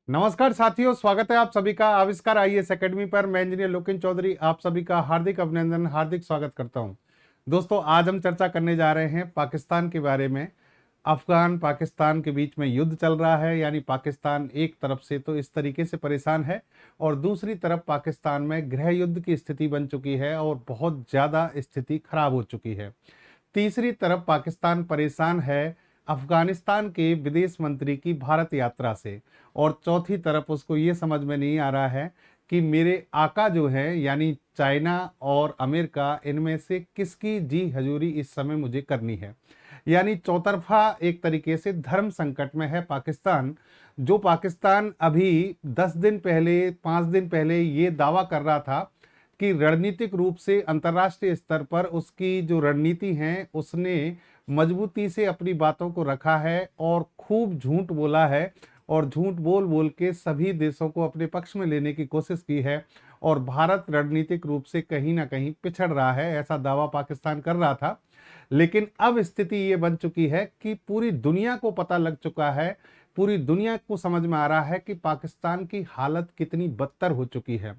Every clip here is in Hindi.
नमस्कार साथियों, स्वागत है आप सभी का आविष्कार आईएएस एकेडमी पर। मैं इंजीनियर लोकेन चौधरी आप सभी का हार्दिक अभिनंदन, हार्दिक स्वागत करता हूं। दोस्तों, आज हम चर्चा करने जा रहे हैं पाकिस्तान के बारे में। अफगान पाकिस्तान के बीच में युद्ध चल रहा है, यानी पाकिस्तान एक तरफ से तो इस तरीके से परेशान है और दूसरी तरफ पाकिस्तान में गृह युद्ध की स्थिति बन चुकी है और बहुत ज्यादा स्थिति खराब हो चुकी है। तीसरी तरफ पाकिस्तान परेशान है अफगानिस्तान के विदेश मंत्री की भारत यात्रा से, और चौथी तरफ उसको ये समझ में नहीं आ रहा है कि मेरे आका जो है यानी चाइना और अमेरिका, इनमें से किसकी जी हजूरी इस समय मुझे करनी है। यानी चौतरफा एक तरीके से धर्म संकट में है पाकिस्तान। जो पाकिस्तान अभी 10 दिन पहले 5 दिन पहले ये दावा कर रहा था कि रणनीतिक रूप से अंतर्राष्ट्रीय स्तर पर उसकी जो रणनीति है उसने मजबूती से अपनी बातों को रखा है और खूब झूठ बोला है और झूठ बोल बोल के सभी देशों को अपने पक्ष में लेने की कोशिश की है और भारत रणनीतिक रूप से कहीं ना कहीं पिछड़ रहा है, ऐसा दावा पाकिस्तान कर रहा था। लेकिन अब स्थिति ये बन चुकी है कि पूरी दुनिया को पता लग चुका है, पूरी दुनिया को समझ में आ रहा है कि पाकिस्तान की हालत कितनी बदतर हो चुकी है।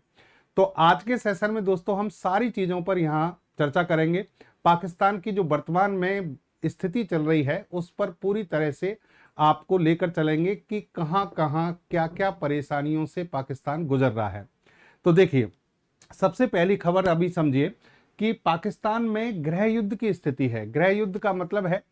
तो आज के सेशन में दोस्तों हम सारी चीजों पर यहाँ चर्चा करेंगे। पाकिस्तान की जो वर्तमान में स्थिति चल रही है उस पर पूरी तरह से आपको लेकर चलेंगे कि कहां कहां क्या क्या परेशानियों से पाकिस्तान गुजर रहा है। तो देखिए, सबसे पहली खबर अभी समझिए कि पाकिस्तान में गृह युद्ध की स्थिति है। गृह युद्ध का मतलब है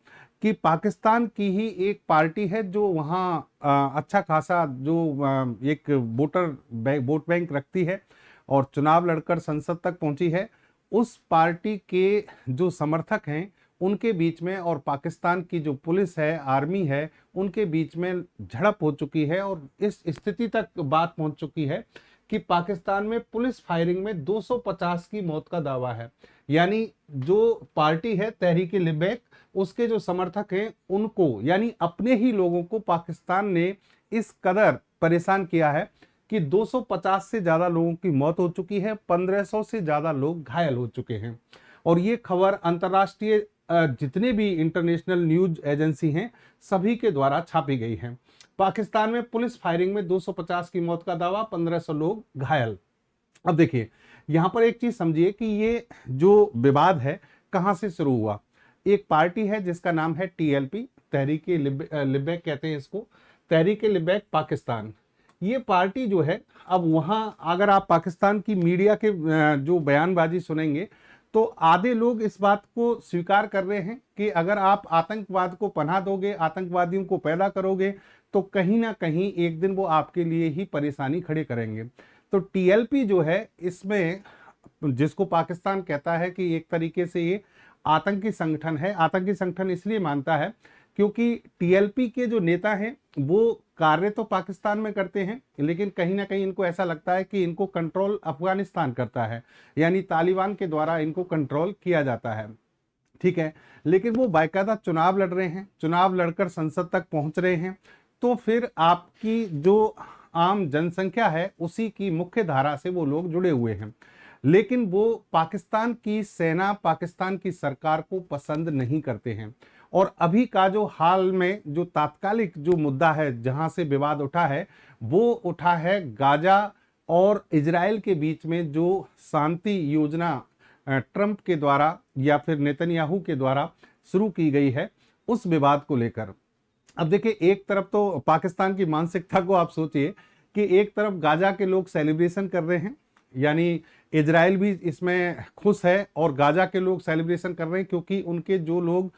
कि पाकिस्तान की ही एक पार्टी है जो वहाँ अच्छा खासा जो एक वोट बैंक रखती है और चुनाव लड़कर संसद तक पहुंची है। उस पार्टी के जो समर्थक हैं उनके बीच में और पाकिस्तान की जो पुलिस है, आर्मी है, उनके बीच में झड़प हो चुकी है और इस स्थिति तक बात पहुंच चुकी है कि पाकिस्तान में पुलिस फायरिंग में 250 की मौत का दावा है। यानी जो पार्टी है तहरीक लिबैक, उसके जो समर्थक हैं उनको यानी अपने ही लोगों को पाकिस्तान ने इस कदर परेशान किया है कि 250 से ज्यादा लोगों की मौत हो चुकी है, 1500 से ज्यादा लोग घायल हो चुके हैं। और ये खबर अंतर्राष्ट्रीय जितने भी इंटरनेशनल न्यूज एजेंसी हैं सभी के द्वारा छापी गई है। पाकिस्तान में पुलिस फायरिंग में 250 की मौत का दावा, 1500 लोग घायल। अब देखिए, यहां पर एक चीज समझिए कि ये जो विवाद है कहां से शुरू हुआ। एक पार्टी है जिसका नाम है टीएलपी, तहरीक लिबैक कहते हैं इसको, तहरीक लिबैक पाकिस्तान। ये पार्टी जो है, अब वहां अगर आप पाकिस्तान की मीडिया के जो बयानबाजी सुनेंगे तो आधे लोग इस बात को स्वीकार कर रहे हैं कि अगर आप आतंकवाद को पनाह दोगे, आतंकवादियों को पैदा करोगे, तो कहीं ना कहीं एक दिन वो आपके लिए ही परेशानी खड़ी करेंगे। तो टीएलपी जो है इसमें, जिसको पाकिस्तान कहता है कि एक तरीके से ये आतंकी संगठन है, आतंकी संगठन इसलिए मानता है क्योंकि टीएलपी के जो नेता हैं वो कार्य तो पाकिस्तान में करते हैं, लेकिन कहीं ना कहीं इनको ऐसा लगता है कि इनको कंट्रोल अफगानिस्तान करता है, यानी तालिबान के द्वारा इनको कंट्रोल किया जाता है। ठीक है, लेकिन वो बाकायदा चुनाव लड़ रहे हैं, चुनाव लड़कर संसद तक पहुंच रहे हैं। तो फिर आपकी जो आम जनसंख्या है उसी की मुख्य धारा से वो लोग जुड़े हुए हैं, लेकिन वो पाकिस्तान की सेना, पाकिस्तान की सरकार को पसंद नहीं करते हैं। और अभी का जो हाल में जो तात्कालिक जो मुद्दा है जहां से विवाद उठा है वो उठा है गाजा और इजराइल के बीच में जो शांति योजना ट्रंप के द्वारा या फिर नेतन्याहू के द्वारा शुरू की गई है, उस विवाद को लेकर। अब देखिए, एक तरफ तो पाकिस्तान की मानसिकता को आप सोचिए कि एक तरफ गाजा के लोग सेलिब्रेशन कर रहे हैं, यानी इजराइल भी इसमें खुश है और गाजा के लोग सेलिब्रेशन कर रहे हैं क्योंकि उनके जो लोग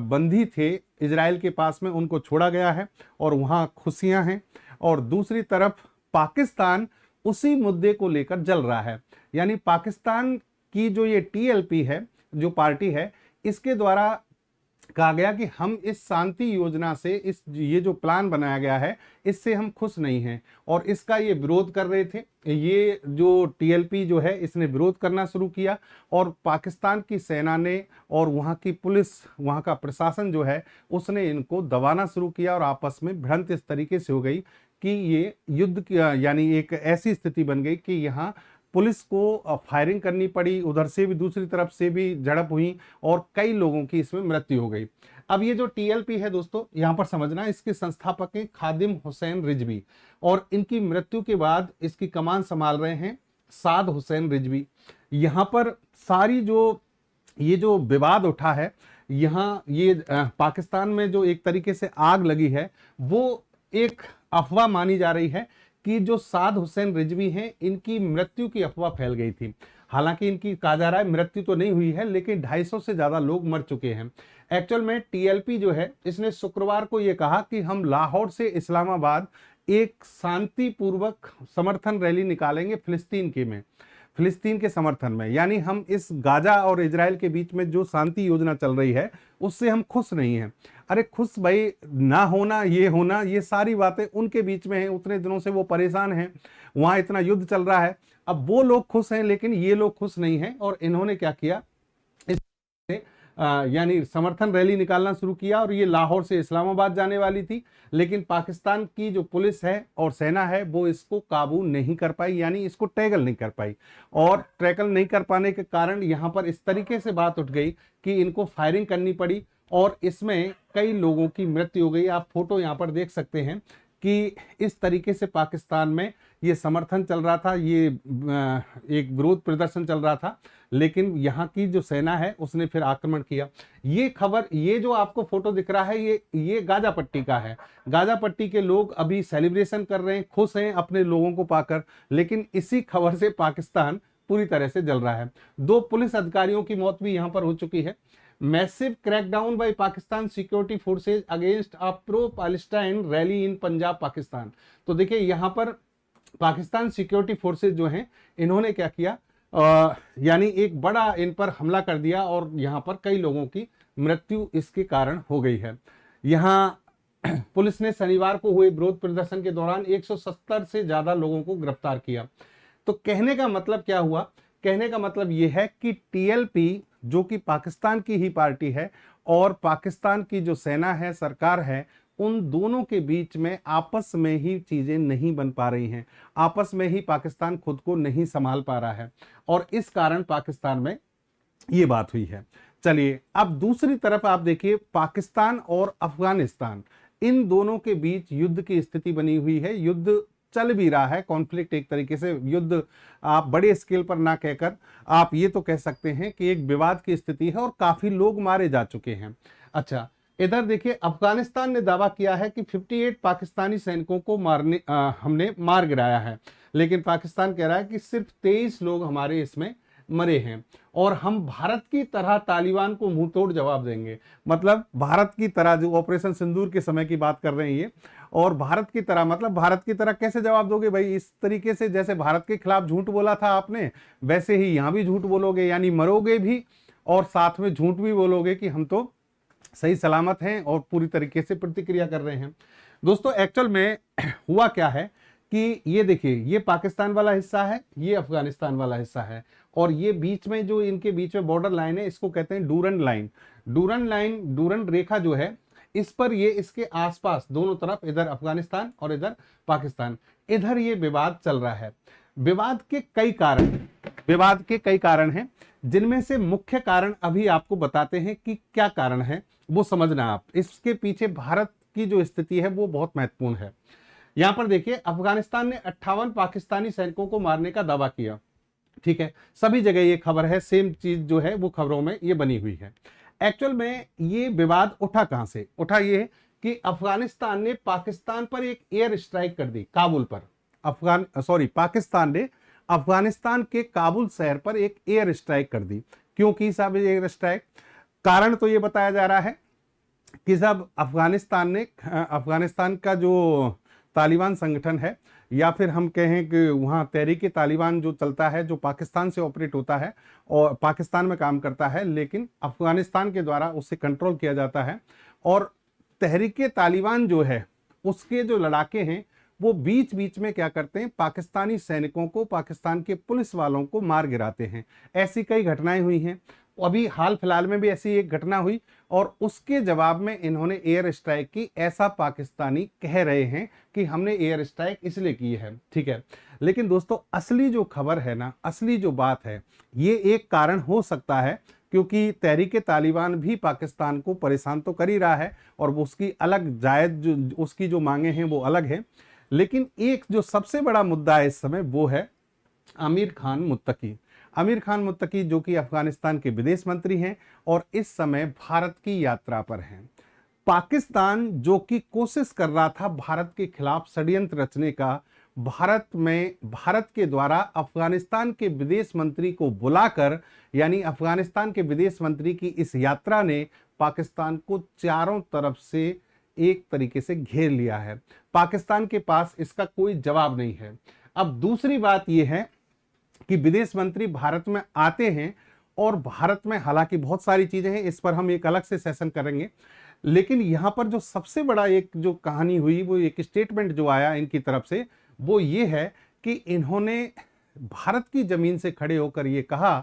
बंदी थे इजराइल के पास में उनको छोड़ा गया है और वहाँ खुशियां हैं। और दूसरी तरफ पाकिस्तान उसी मुद्दे को लेकर जल रहा है, यानी पाकिस्तान की जो ये टीएलपी है, जो पार्टी है, इसके द्वारा कहा गया कि हम इस शांति योजना से, इस ये जो प्लान बनाया गया है इससे हम खुश नहीं हैं और इसका ये विरोध कर रहे थे। ये जो टीएलपी जो है इसने विरोध करना शुरू किया और पाकिस्तान की सेना ने और वहाँ की पुलिस, वहाँ का प्रशासन जो है उसने इनको दबाना शुरू किया और आपस में भिड़ंत इस तरीके से हो गई कि ये युद्ध यानी एक ऐसी स्थिति बन गई कि यहाँ पुलिस को फायरिंग करनी पड़ी, उधर से भी दूसरी तरफ से भी झड़प हुई और कई लोगों की इसमें मृत्यु हो गई। अब ये जो टीएलपी है दोस्तों, यहां पर समझना, इसके संस्थापक हैं खादिम हुसैन रिजवी और इनकी मृत्यु के बाद इसकी कमान संभाल रहे हैं साद हुसैन रिजवी। यहां पर सारी ये जो विवाद उठा है, यहाँ ये पाकिस्तान में जो एक तरीके से आग लगी है, वो एक अफवाह मानी जा रही है कि जो साद हुसैन रिजवी हैं, इनकी मृत्यु की अफवाह फैल गई थी। हालांकि इनकी कहा जा रहा है मृत्यु तो नहीं हुई है, लेकिन 250 से ज्यादा लोग मर चुके हैं। एक्चुअल में टीएलपी जो है, इसने शुक्रवार को यह कहा कि हम लाहौर से इस्लामाबाद एक शांतिपूर्वक समर्थन रैली निकालेंगे फिलिस्तीन के समर्थन में। यानी हम इस गाजा और इजराइल के बीच में जो शांति योजना चल रही है, उससे हम खुश नहीं हैं। अरे खुश भाई ना होना, ये सारी बातें उनके बीच में हैं। उतने दिनों से वो परेशान हैं, वहां इतना युद्ध चल रहा है। अब वो लोग खुश हैं, लेकिन ये लोग खुश नहीं हैं। और इन्होंने क्या किया, यानी समर्थन रैली निकालना शुरू किया। और ये लाहौर से इस्लामाबाद जाने वाली थी, लेकिन पाकिस्तान की जो पुलिस है और सेना है, वो इसको काबू नहीं कर पाई, यानी इसको टैकल नहीं कर पाई। और टैकल नहीं कर पाने के कारण यहां पर इस तरीके से बात उठ गई कि इनको फायरिंग करनी पड़ी और इसमें कई लोगों की मृत्यु हो गई। आप फोटो यहां पर देख सकते हैं कि इस तरीके से पाकिस्तान में ये समर्थन चल रहा था, ये एक विरोध प्रदर्शन चल रहा था, लेकिन यहाँ की जो सेना है उसने फिर आक्रमण किया। ये खबर, ये जो आपको फोटो दिख रहा है, ये गाजा पट्टी का है। गाजा पट्टी के लोग अभी सेलिब्रेशन कर रहे हैं, खुश हैं अपने लोगों को पाकर, लेकिन इसी खबर से पाकिस्तान पूरी तरह से जल रहा है। 2 पुलिस अधिकारियों की मौत भी यहाँ पर हो चुकी है। Massive crackdown by Pakistan security forces against a pro Palestine rally in Punjab Pakistan. तो देखिए यहाँ पर पाकिस्तान सिक्योरिटी फोर्सेज जो हैं, इन्होंने क्या किया, यानी एक बड़ा इन पर हमला कर दिया और यहाँ पर कई लोगों की मृत्यु इसके कारण हो गई है। यहाँ पुलिस ने शनिवार को हुए विरोध प्रदर्शन के दौरान 170 से ज्यादा लोगों को गिरफ्तार किया। तो कहने का मतलब क्या हुआ, कहने का मतलब यह है कि टीएलपी जो कि पाकिस्तान की ही पार्टी है और पाकिस्तान की जो सेना है, सरकार है, उन दोनों के बीच में आपस में ही चीजें नहीं बन पा रही हैं। आपस में ही पाकिस्तान खुद को नहीं संभाल पा रहा है और इस कारण पाकिस्तान में ये बात हुई है। चलिए अब दूसरी तरफ आप देखिए, पाकिस्तान और अफगानिस्तान, इन दोनों के बीच युद्ध की स्थिति बनी हुई है। युद्ध चल भी रहा है, कॉन्फ्लिक्ट एक तरीके से, युद्ध आप बड़े स्केल पर ना कहकर आप ये तो कह सकते हैं कि एक विवाद की स्थिति है और काफी लोग मारे जा चुके हैं। अच्छा, इधर देखिए, अफगानिस्तान ने दावा किया है कि 58 पाकिस्तानी सैनिकों को हमने मार गिराया है, लेकिन पाकिस्तान कह रहा है कि सिर्फ 23 लोग हमारे इसमें मरे हैं और हम भारत की तरह तालिबान को मुंह तोड़ जवाब देंगे। मतलब भारत की तरह, जो ऑपरेशन सिंदूर के समय की बात कर रहे हैं ये, और भारत की तरह मतलब भारत की तरह कैसे जवाब दोगे भाई? इस तरीके से जैसे भारत के खिलाफ झूठ बोला था आपने, वैसे ही यहां भी झूठ बोलोगे, यानी मरोगे भी और साथ में झूठ भी बोलोगे कि हम तो सही सलामत हैं और पूरी तरीके से प्रतिक्रिया कर रहे हैं। दोस्तों एक्चुअल में हुआ क्या है कि ये देखिए, ये पाकिस्तान वाला हिस्सा है, ये अफगानिस्तान वाला हिस्सा है, और ये बीच में जो इनके बीच में बॉर्डर लाइन है, इसको कहते हैं डूरन लाइन। डूरन रेखा जो है, इस पर ये इसके आसपास दोनों तरफ, इधर अफगानिस्तान और इधर पाकिस्तान, इधर ये विवाद चल रहा है। विवाद के कई कारण हैं, जिनमें से मुख्य कारण अभी आपको बताते हैं कि क्या कारण है, वो समझना आप। इसके पीछे भारत की जो स्थिति है वो बहुत महत्वपूर्ण है। यहां पर देखिए, अफगानिस्तान ने 58 पाकिस्तानी सैनिकों को मारने का दावा किया। ठीक है, सभी जगह ये खबर है, सेम चीज जो है वो खबरों में ये बनी हुई है। एक्चुअल में ये विवाद उठा कहां से? उठा ये कि अफगानिस्तान ने पाकिस्तान पर एक एयर स्ट्राइक कर दी, काबुल पर। पाकिस्तान ने अफगानिस्तान के काबुल शहर पर एक एयर स्ट्राइक कर दी। क्यों की साहब एयर स्ट्राइक? कारण तो ये बताया जा रहा है कि साहब अफगानिस्तान का जो तालिबान संगठन है, या फिर हम कहें कि वहाँ तहरीक तालिबान जो चलता है, जो पाकिस्तान से ऑपरेट होता है और पाकिस्तान में काम करता है, लेकिन अफगानिस्तान के द्वारा उससे कंट्रोल किया जाता है। और तहरीक तालिबान जो है, उसके जो लड़ाके हैं, वो बीच बीच में क्या करते हैं, पाकिस्तानी सैनिकों को, पाकिस्तान के पुलिस वालों को मार गिराते हैं। ऐसी कई घटनाएं हुई हैं। अभी हाल फिलहाल में भी ऐसी एक घटना हुई और उसके जवाब में इन्होंने एयर स्ट्राइक की, ऐसा पाकिस्तानी कह रहे हैं कि हमने एयर स्ट्राइक इसलिए की है। ठीक है, लेकिन दोस्तों असली जो खबर है ना, असली जो बात है, ये एक कारण हो सकता है क्योंकि तहरीके तालिबान भी पाकिस्तान को परेशान तो कर ही रहा है और वो उसकी अलग जायज जो उसकी जो मांगे हैं वो अलग है, लेकिन एक जो सबसे बड़ा मुद्दा है इस समय वो है आमिर खान मुत्तकी। आमिर खान मुत्तकी जो कि अफगानिस्तान के विदेश मंत्री हैं और इस समय भारत की यात्रा पर हैं। पाकिस्तान जो कि कोशिश कर रहा था भारत के खिलाफ षड्यंत्र रचने का, भारत के द्वारा अफगानिस्तान के विदेश मंत्री को बुलाकर, यानी अफगानिस्तान के विदेश मंत्री की इस यात्रा ने पाकिस्तान को चारों तरफ से एक तरीके से घेर लिया है। पाकिस्तान के पास इसका कोई जवाब नहीं है। अब दूसरी बात यह है कि विदेश मंत्री भारत में आते हैं और भारत में हालांकि बहुत सारी चीजें हैं, इस पर हम एक अलग से सेशन करेंगे, लेकिन यहां पर जो सबसे बड़ा एक जो कहानी हुई, वो एक स्टेटमेंट जो आया इनकी तरफ से, वो ये है कि इन्होंने भारत की जमीन से खड़े होकर ये कहा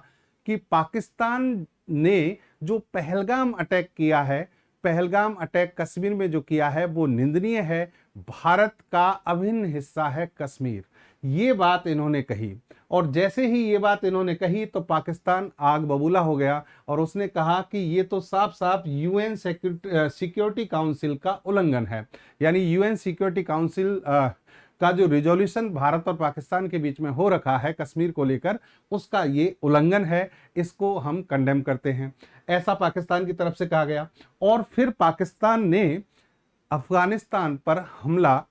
कि पाकिस्तान ने जो पहलगाम अटैक किया है, पहलगाम अटैक कश्मीर में जो किया है वो निंदनीय है, भारत का अभिन्न हिस्सा है कश्मीर। ये बात इन्होंने कही और जैसे ही ये बात इन्होंने कही तो पाकिस्तान आग बबूला हो गया और उसने कहा कि ये तो साफ साफ यूएन सिक्योरिटी काउंसिल का उल्लंघन है, यानी यूएन सिक्योरिटी काउंसिल का जो रिजोल्यूशन भारत और पाकिस्तान के बीच में हो रखा है कश्मीर को लेकर, उसका ये उल्लंघन है, इसको हम कंडेम करते हैं, ऐसा पाकिस्तान की तरफ से कहा गया। और फिर पाकिस्तान ने अफगानिस्तान पर हमला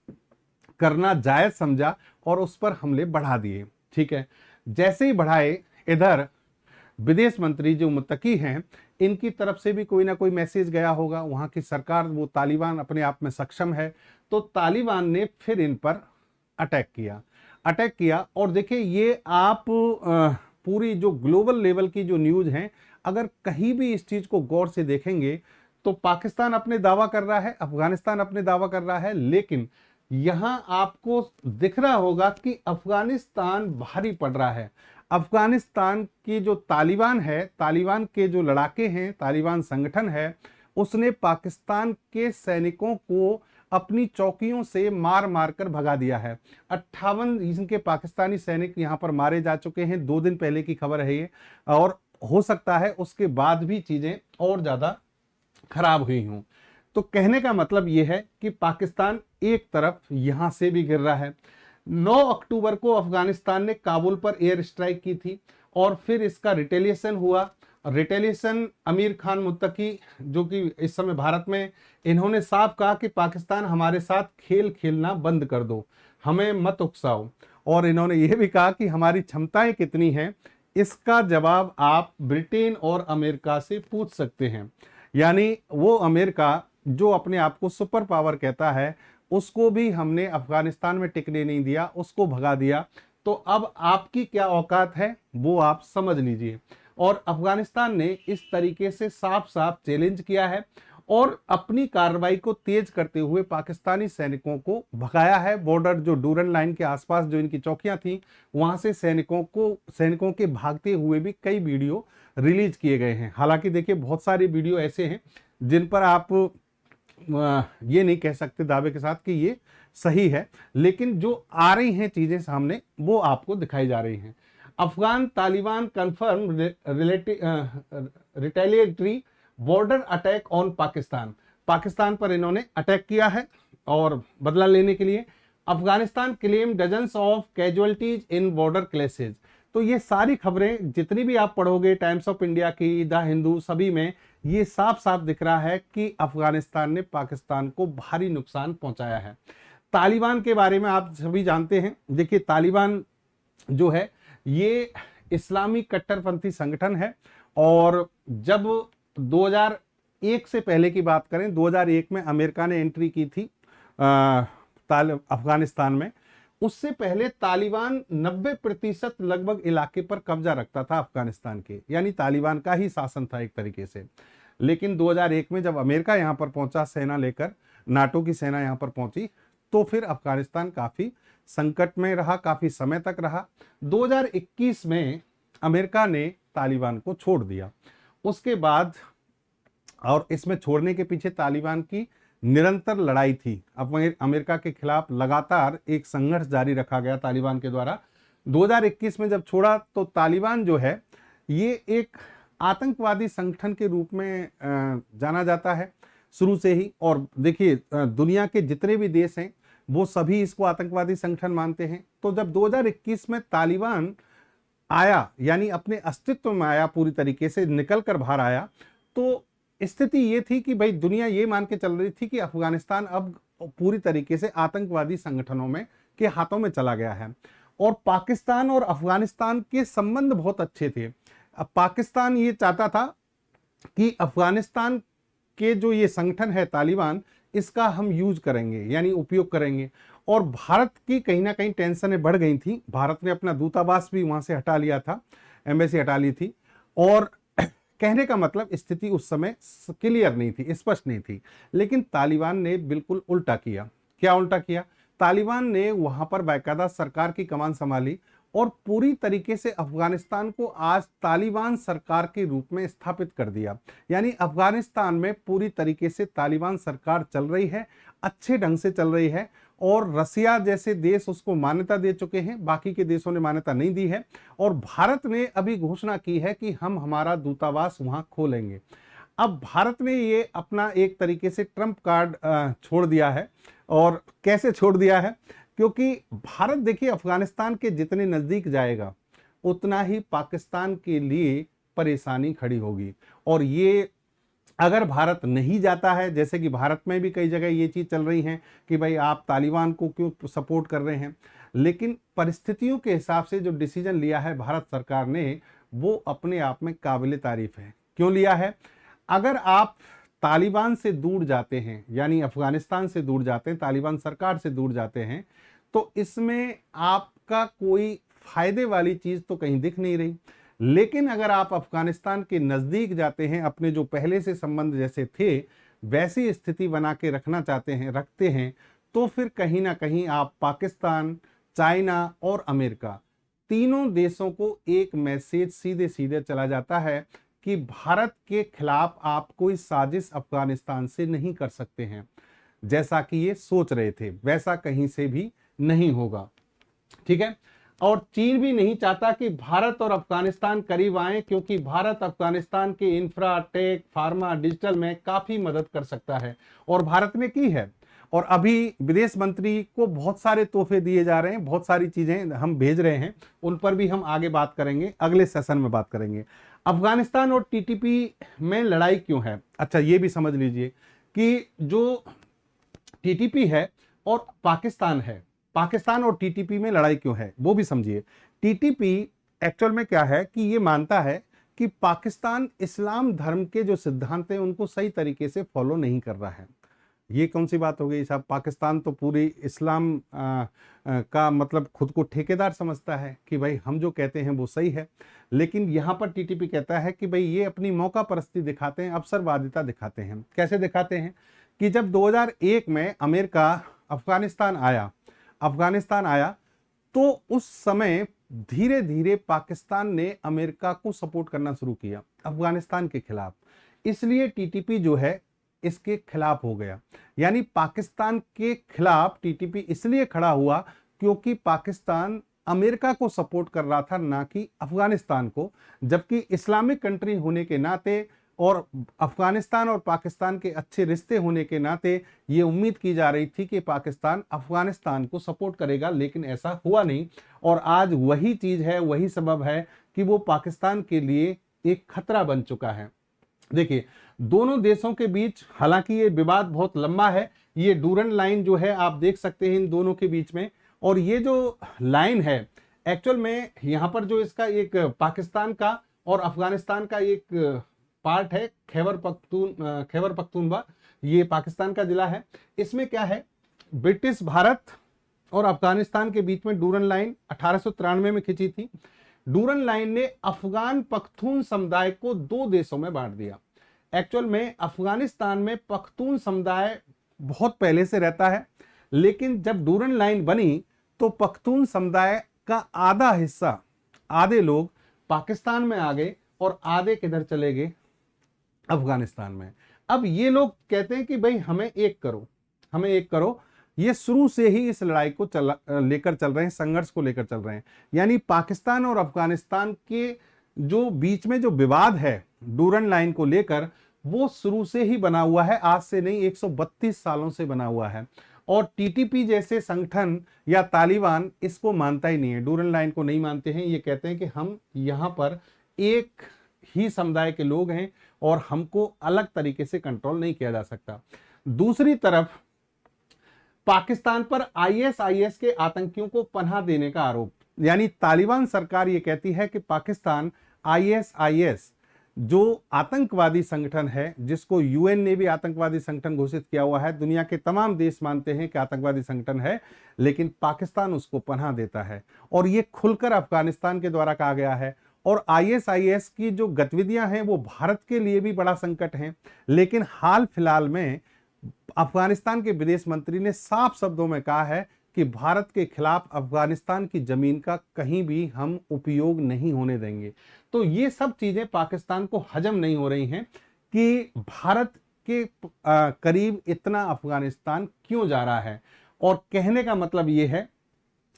करना जायज समझा और उस पर हमले बढ़ा दिए। ठीक है, जैसे ही बढ़ाए, इधर विदेश मंत्री जो मुत्तकी हैं, इनकी तरफ से भी कोई ना कोई मैसेज गया होगा, वहां की सरकार, वो तालिबान अपने आप में सक्षम है, तो तालिबान ने फिर इन पर अटैक किया। और देखिए ये आप पूरी जो ग्लोबल लेवल की जो न्यूज है, अगर कहीं भी इस चीज को गौर से देखेंगे तो पाकिस्तान अपने दावा कर रहा है, अफगानिस्तान अपने दावा कर रहा है, लेकिन यहां आपको दिख रहा होगा कि अफगानिस्तान भारी पड़ रहा है। अफगानिस्तान की जो तालिबान है, तालिबान के जो लड़ाके हैं, तालिबान संगठन है, उसने पाकिस्तान के सैनिकों को अपनी चौकियों से मार मार कर भगा दिया है। 58 इनके पाकिस्तानी सैनिक यहां पर मारे जा चुके हैं, 2 दिन पहले की खबर है ये, और हो सकता है उसके बाद भी चीजें और ज्यादा खराब हुई हों। तो कहने का मतलब यह है कि पाकिस्तान एक तरफ यहां से भी गिर रहा है। 9 अक्टूबर को अफगानिस्तान ने काबुल पर एयर स्ट्राइक की थी और फिर इसका रिटेलिएशन हुआ। रिटेलिएशन आमिर खान मुत्तकी जो कि इस समय भारत में, इन्होंने साफ कहा कि पाकिस्तान हमारे साथ खेल खेलना बंद कर दो, हमें मत उकसाओ, और इन्होंने यह भी कहा कि हमारी क्षमताएं कितनी हैं इसका जवाब आप ब्रिटेन और अमेरिका से पूछ सकते हैं। यानी वो अमेरिका जो अपने आप को सुपर पावर कहता है, उसको भी हमने अफगानिस्तान में टिकने नहीं दिया, उसको भगा दिया, तो अब आपकी क्या औकात है वो आप समझ लीजिए। और अफगानिस्तान ने इस तरीके से साफ साफ चैलेंज किया है और अपनी कार्रवाई को तेज करते हुए पाकिस्तानी सैनिकों को भगाया है। बॉर्डर जो डूरन लाइन के आसपास जो इनकी चौकियां थी, वहां से सैनिकों के भागते हुए भी कई वीडियो रिलीज किए गए हैं। हालांकि देखिए बहुत सारे वीडियो ऐसे हैं जिन पर आप ये नहीं कह सकते दावे के साथ कि ये सही है, लेकिन जो आ रही हैं चीजें सामने वो आपको दिखाई जा रही हैं। Afghan Taliban confirm retaliatory border attack on Pakistan, Pakistan पर इन्होंने अटैक किया है और बदला लेने के लिए। Afghanistan claim dozens of casualties in border clashes. तो ये सारी खबरें जितनी भी आप पढ़ोगे टाइम्स ऑफ इंडिया की, द हिंदू, सभी में ये साफ साफ दिख रहा है कि अफगानिस्तान ने पाकिस्तान को भारी नुकसान पहुंचाया है। तालिबान के बारे में आप सभी जानते हैं। देखिए तालिबान जो है ये इस्लामी कट्टरपंथी संगठन है और जब 2001 से पहले की बात करें, 2001 में अमेरिका ने एंट्री की थी अफगानिस्तान में, उससे पहले तालिबान 90% लगभग इलाके पर कब्जा रखता था अफगानिस्तान के, यानी तालिबान का ही शासन था एक तरीके से। लेकिन 2001 में जब अमेरिका यहां पर पहुंचा सेना लेकर, नाटो की सेना यहां पर पहुंची, तो फिर अफगानिस्तान काफी संकट में रहा, काफी समय तक रहा। 2021 में अमेरिका ने तालिबान को छोड़ दिया उसके बाद, और इसमें छोड़ने के पीछे तालिबान की निरंतर लड़ाई थी। अमेरिका के खिलाफ लगातार एक संघर्ष जारी रखा गया तालिबान के द्वारा। 2021 में जब छोड़ा तो तालिबान जो है ये एक आतंकवादी संगठन के रूप में जाना जाता है शुरू से ही। और देखिए दुनिया के जितने भी देश हैं वो सभी इसको आतंकवादी संगठन मानते हैं। तो जब 2021 में तालिबान आया, यानी अपने अस्तित्व में आया, पूरी तरीके से निकल कर बाहर आया, तो स्थिति ये थी कि भाई दुनिया ये मान के चल रही थी कि अफगानिस्तान अब पूरी तरीके से आतंकवादी संगठनों में के हाथों में चला गया है। और पाकिस्तान और अफगानिस्तान के संबंध बहुत अच्छे थे। अब पाकिस्तान ये चाहता था कि अफगानिस्तान के जो ये संगठन है तालिबान, इसका हम यूज करेंगे, यानी उपयोग करेंगे। और भारत की कहीं ना कहीं टेंशनें बढ़ गई थी। भारत ने अपना दूतावास भी वहां से हटा लिया था, एम्बेसी हटा ली थी। और कहने का मतलब स्थिति उस समय क्लियर नहीं थी, स्पष्ट नहीं थी। लेकिन तालिबान ने बिल्कुल उल्टा किया। क्या उल्टा किया? तालिबान ने वहां पर बाकायदा सरकार की कमान संभाली और पूरी तरीके से अफगानिस्तान को आज तालिबान सरकार के रूप में स्थापित कर दिया। यानी अफगानिस्तान में पूरी तरीके से तालिबान सरकार चल रही है, अच्छे ढंग से चल रही है। और रसिया जैसे देश उसको मान्यता दे चुके हैं, बाकी के देशों ने मान्यता नहीं दी है। और भारत ने अभी घोषणा की है कि हम हमारा दूतावास वहां खोलेंगे। अब भारत ने ये अपना एक तरीके से ट्रम्प कार्ड छोड़ दिया है। और कैसे छोड़ दिया है? क्योंकि भारत देखिए अफगानिस्तान के जितने नजदीक जाएगा उतना ही पाकिस्तान के लिए परेशानी खड़ी होगी। और ये अगर भारत नहीं जाता है, जैसे कि भारत में भी कई जगह ये चीज चल रही है कि भाई आप तालिबान को क्यों सपोर्ट कर रहे हैं, लेकिन परिस्थितियों के हिसाब से जो डिसीजन लिया है भारत सरकार ने वो अपने आप में काबिल तारीफ है। क्यों लिया है? अगर आप तालिबान से दूर जाते हैं, यानी अफगानिस्तान से दूर जाते हैं, तालिबान सरकार से दूर जाते हैं, तो इसमें आपका कोई फायदे वाली चीज तो कहीं दिख नहीं रही। लेकिन अगर आप अफगानिस्तान के नजदीक जाते हैं, अपने जो पहले से संबंध जैसे थे वैसी स्थिति बना के रखना चाहते हैं, रखते हैं, तो फिर कहीं ना कहीं आप पाकिस्तान, चाइना और अमेरिका तीनों देशों को एक मैसेज सीधे सीधे चला जाता है कि भारत के खिलाफ आप कोई साजिश अफगानिस्तान से नहीं कर सकते हैं। जैसा कि ये सोच रहे थे वैसा कहीं से भी नहीं होगा। ठीक है। और चीन भी नहीं चाहता कि भारत और अफगानिस्तान करीब आए, क्योंकि भारत अफगानिस्तान के इंफ्रा, टेक, फार्मा, डिजिटल में काफी मदद कर सकता है और भारत ने की है। और अभी विदेश मंत्री को बहुत सारे तोहफे दिए जा रहे हैं, बहुत सारी चीजें हम भेज रहे हैं, उन पर भी हम आगे बात करेंगे, अगले सेशन में बात करेंगे। अफगानिस्तान और टीटीपी में लड़ाई क्यों है? अच्छा ये भी समझ लीजिए कि जो टीटीपी है और पाकिस्तान है, पाकिस्तान और टीटीपी में लड़ाई क्यों है वो भी समझिए। टीटीपी एक्चुअल में क्या है कि ये मानता है कि पाकिस्तान इस्लाम धर्म के जो सिद्धांत हैं उनको सही तरीके से फॉलो नहीं कर रहा है। ये कौन सी बात हो गई साहब? पाकिस्तान तो पूरी इस्लाम का मतलब खुद को ठेकेदार समझता है कि भाई हम जो कहते हैं वो सही है। लेकिन यहाँ पर टीटीपी कहता है कि भाई ये अपनी मौका परस्ती दिखाते हैं, अवसरवादिता दिखाते हैं। कैसे दिखाते हैं कि जब 2001 में अमेरिका अफगानिस्तान आया तो उस समय धीरे धीरे पाकिस्तान ने अमेरिका को सपोर्ट करना शुरू किया अफगानिस्तान के खिलाफ। इसलिए टीटीपी जो है इसके खिलाफ हो गया। यानी पाकिस्तान के खिलाफ टीटीपी इसलिए खड़ा हुआ क्योंकि पाकिस्तान अमेरिका को सपोर्ट कर रहा था, ना कि अफगानिस्तान को। जबकि इस्लामिक कंट्री होने के नाते और अफगानिस्तान और पाकिस्तान के अच्छे रिश्ते होने के नाते ये उम्मीद की जा रही थी कि पाकिस्तान अफगानिस्तान को सपोर्ट करेगा, लेकिन ऐसा हुआ नहीं। और आज वही चीज है, वही सबब है कि वो पाकिस्तान के लिए एक खतरा बन चुका है। देखिए दोनों देशों के बीच, हालांकि ये विवाद बहुत लंबा है, ये डूरन लाइन जो है आप देख सकते हैं इन दोनों के बीच में। और ये जो लाइन है एक्चुअल में यहाँ पर जो इसका एक पाकिस्तान का और अफगानिस्तान का एक पार्ट है, खैबर पख्तूनवा, ये पाकिस्तान का जिला है। इसमें क्या है, ब्रिटिश भारत और अफगानिस्तान के बीच में डूरन लाइन 1893 में खींची थी। डूरन लाइन ने अफगान पख्तून समुदाय को दो देशों में बांट दिया। एक्चुअल में अफगानिस्तान में पख्तून समुदाय बहुत पहले से रहता है, लेकिन जब डूरन लाइन बनी तो पख्तून समुदाय का आधा हिस्सा, आधे लोग पाकिस्तान में आ गए और आधे किधर चले गए, अफगानिस्तान में। अब ये लोग कहते हैं कि भाई हमें एक करो, हमें एक करो। ये शुरू से ही इस लड़ाई को लेकर चल रहे हैं, संघर्ष को लेकर चल रहे हैं। यानी पाकिस्तान और अफगानिस्तान के जो बीच में जो विवाद है डूरन लाइन को लेकर, वो शुरू से ही बना हुआ है, आज से नहीं 132 सालों से बना हुआ है। और टीटीपी जैसे संगठन या तालिबान इसको मानता ही नहीं है, डूरन लाइन को नहीं मानते हैं। ये कहते हैं कि हम यहाँ पर एक ही समुदाय के लोग हैं और हमको अलग तरीके से कंट्रोल नहीं किया जा सकता। दूसरी तरफ पाकिस्तान पर आईएसआईएस के आतंकियों को पनाह देने का आरोप, यानी तालिबान सरकार ये कहती है कि पाकिस्तान आईएसआईएस जो आतंकवादी संगठन है, जिसको यूएन ने भी आतंकवादी संगठन घोषित किया हुआ है, दुनिया के तमाम देश मानते हैं कि आतंकवादी संगठन है, लेकिन पाकिस्तान उसको पनाह देता है। और ये खुलकर अफगानिस्तान के द्वारा कहा गया है। और आईएसआईएस की जो गतिविधियां हैं वो भारत के लिए भी बड़ा संकट है। लेकिन हाल फिलहाल में अफगानिस्तान के विदेश मंत्री ने साफ शब्दों में कहा है कि भारत के खिलाफ अफगानिस्तान की जमीन का कहीं भी हम उपयोग नहीं होने देंगे। तो ये सब चीजें पाकिस्तान को हजम नहीं हो रही हैं कि भारत के करीब इतना अफगानिस्तान क्यों जा रहा है। और कहने का मतलब ये है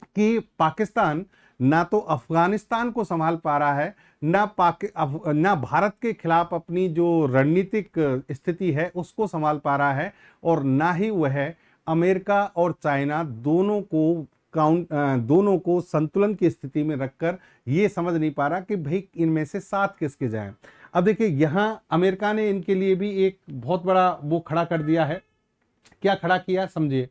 कि पाकिस्तान ना तो अफगानिस्तान को संभाल पा रहा है, ना भारत के खिलाफ अपनी जो रणनीतिक स्थिति है उसको संभाल पा रहा है, और ना ही वह अमेरिका और चाइना दोनों को संतुलन की स्थिति में रखकर ये समझ नहीं पा रहा कि भाई इनमें से साथ किसके जाएं। अब देखिए, यहां अमेरिका ने इनके लिए भी एक बहुत बड़ा वो खड़ा कर दिया है। क्या खड़ा किया समझिए।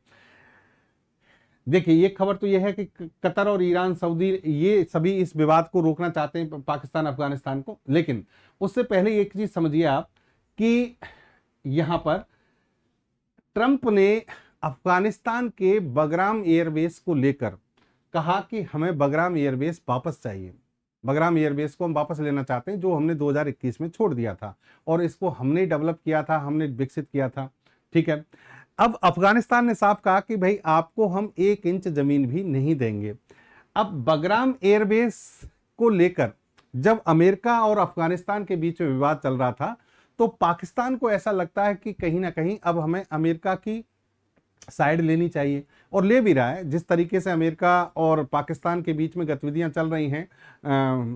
देखिए, ये खबर तो यह है कि कतर और ईरान, सऊदी, ये सभी इस विवाद को रोकना चाहते हैं पाकिस्तान अफगानिस्तान को। लेकिन उससे पहले एक चीज समझिए आप कि यहां पर ट्रंप ने अफगानिस्तान के बगराम एयरबेस को लेकर कहा कि हमें बगराम एयरबेस वापस चाहिए। बगराम एयरबेस को हम वापस लेना चाहते हैं, जो हमने 2021 में छोड़ दिया था, और इसको हमने डेवलप किया था, हमने विकसित किया था। ठीक है। अब अफगानिस्तान ने साफ कहा कि भाई आपको हम 1 इंच जमीन भी नहीं देंगे। अब बगराम एयरबेस को लेकर जब अमेरिका और अफगानिस्तान के बीच में विवाद चल रहा था, तो पाकिस्तान को ऐसा लगता है कि कहीं ना कहीं अब हमें अमेरिका की साइड लेनी चाहिए, और ले भी रहा है। जिस तरीके से अमेरिका और पाकिस्तान के बीच में गतिविधियां चल रही हैं,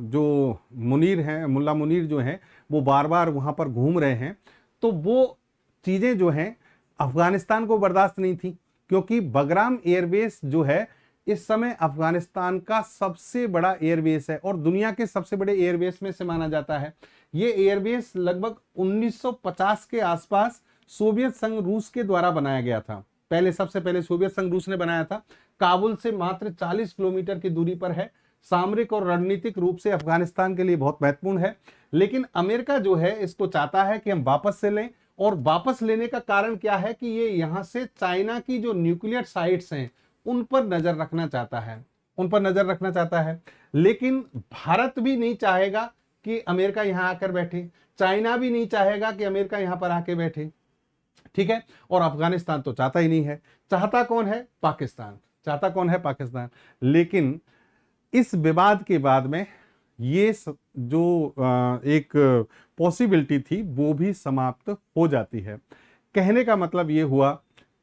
जो मुनीर हैं, मुल्ला मुनीर जो हैं, वो बार बार वहां पर घूम रहे हैं, तो वो चीजें जो हैं अफगानिस्तान को बर्दाश्त नहीं थी। क्योंकि बगराम एयरबेस जो है इस समय अफगानिस्तान का सबसे बड़ा एयरबेस है और दुनिया के सबसे बड़े एयरबेस में से माना जाता है। ये एयरबेस लगभग 1950 के आसपास सोवियत संघ रूस के द्वारा बनाया गया था। सबसे पहले सोवियत संघ रूस ने बनाया था। काबुल से मात्र 40 किलोमीटर की दूरी पर है। सामरिक और रणनीतिक रूप से अफगानिस्तान के लिए बहुत महत्वपूर्ण है। लेकिन अमेरिका जो है इसको चाहता है कि हम वापस से लें, और वापस लेने का कारण क्या है कि ये यहां से चाइना की जो न्यूक्लियर साइट्स हैं उन पर नजर रखना चाहता है, उन पर नजर रखना चाहता है। लेकिन भारत भी नहीं चाहेगा कि अमेरिका यहां आकर बैठे, चाइना भी नहीं चाहेगा कि अमेरिका यहां पर आके बैठे। ठीक है। और अफगानिस्तान तो चाहता ही नहीं है। चाहता कौन है? पाकिस्तान। चाहता कौन है? पाकिस्तान। लेकिन इस विवाद के बाद में ये जो एक पॉसिबिलिटी थी वो भी समाप्त हो जाती है। कहने का मतलब ये हुआ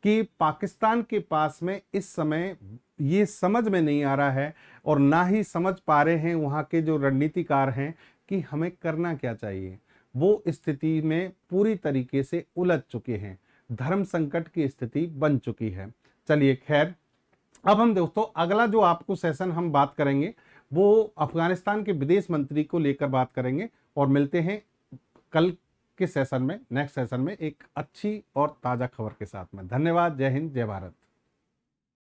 कि पाकिस्तान के पास में इस समय ये समझ में नहीं आ रहा है, और ना ही समझ पा रहे हैं वहाँ के जो रणनीतिकार हैं कि हमें करना क्या चाहिए। वो स्थिति में पूरी तरीके से उलझ चुके हैं, धर्म संकट की स्थिति बन चुकी है। चलिए खैर, अब हम दोस्तों अगला जो आपको सेशन हम बात करेंगे वो अफगानिस्तान के विदेश मंत्री को लेकर बात करेंगे, और मिलते हैं कल के सेशन में, नेक्स्ट सेशन में एक अच्छी और ताज़ा खबर के साथ में। धन्यवाद। जय हिंद, जय भारत।